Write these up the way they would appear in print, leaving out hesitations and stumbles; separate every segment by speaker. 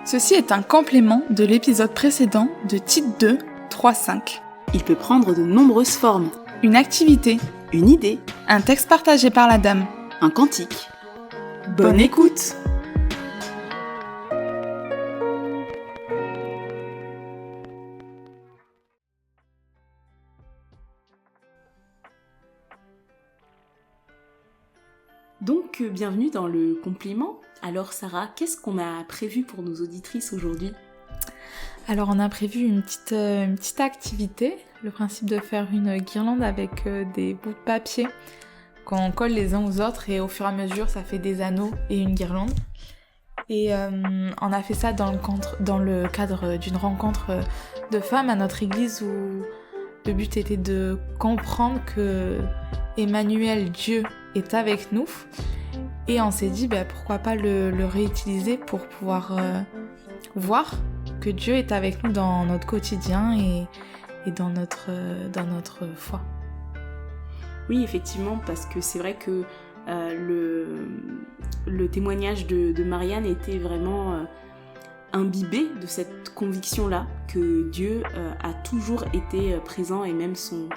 Speaker 1: Ceci est un complément de l'épisode précédent de Titre 2, 3.5.
Speaker 2: Il peut prendre de nombreuses formes.
Speaker 1: Une activité,
Speaker 2: Une idée,
Speaker 1: un texte partagé par la dame.
Speaker 2: un cantique.
Speaker 1: Bonne écoute!
Speaker 2: Donc, bienvenue dans le compliment. Alors Sarah, qu'est-ce qu'on a prévu pour nos auditrices aujourd'hui ?
Speaker 1: Alors on a prévu une petite activité, le principe de faire une guirlande avec des bouts de papier qu'on colle les uns aux autres et au fur et à mesure ça fait des anneaux et une guirlande. Et on a fait ça dans le cadre d'une rencontre de femmes à notre église où le but était de comprendre que Emmanuel, Dieu, est avec nous. Et on s'est dit pourquoi pas le réutiliser pour pouvoir voir que Dieu est avec nous dans notre quotidien et dans notre foi.
Speaker 2: Oui, effectivement, parce que c'est vrai que le témoignage de Marianne était vraiment imbibé de cette conviction-là, que Dieu a toujours été présent, et même son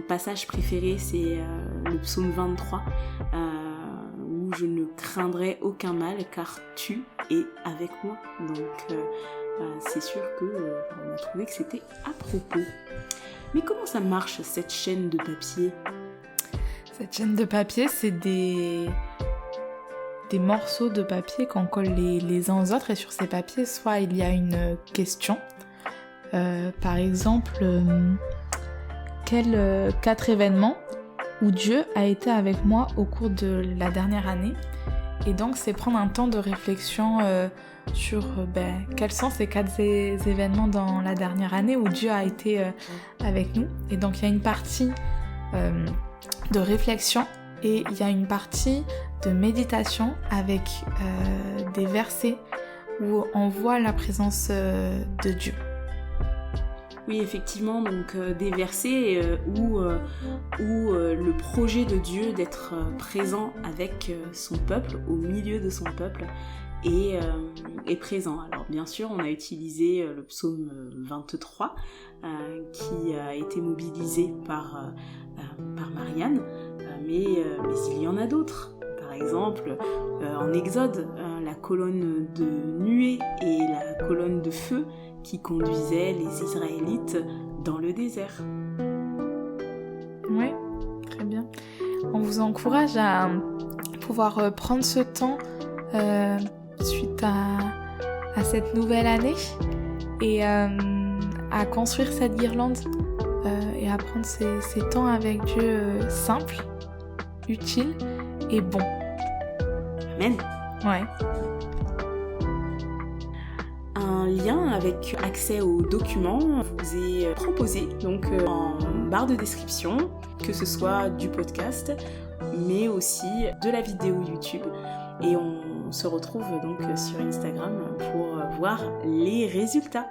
Speaker 2: passage préféré, c'est le psaume 23, où je ne craindrai aucun mal car tu es avec moi. Donc c'est sûr qu'on a trouvé que c'était à propos. Mais comment ça marche cette chaîne de papier ?
Speaker 1: Cette chaîne de papier, c'est des morceaux de papier qu'on colle les uns aux autres, et sur ces papiers, soit il y a une question, par exemple, quels 4 événements où Dieu a été avec moi au cours de la dernière année. Et donc c'est prendre un temps de réflexion sur quels sont ces 4 événements dans la dernière année où Dieu a été avec nous. Et donc il y a une partie de réflexion et il y a une partie de méditation avec des versets où on voit la présence de Dieu.
Speaker 2: Oui, effectivement, donc des versets où le projet de Dieu d'être présent avec son peuple, au milieu de son peuple, est présent. Alors bien sûr, on a utilisé le psaume 23 qui a été mobilisé par Marianne, mais il y en a d'autres. Par exemple, en Exode, la colonne de nuée et la colonne de feu qui conduisait les Israélites dans le désert.
Speaker 1: Oui, très bien. On vous encourage à pouvoir prendre ce temps suite à cette nouvelle année et à construire cette guirlande et à prendre ces temps avec Dieu simples, utiles et bons.
Speaker 2: Amen.
Speaker 1: Ouais.
Speaker 2: Un lien avec accès aux documents vous est proposé donc en barre de description, que ce soit du podcast mais aussi de la vidéo YouTube, et on se retrouve donc sur Instagram pour voir les résultats.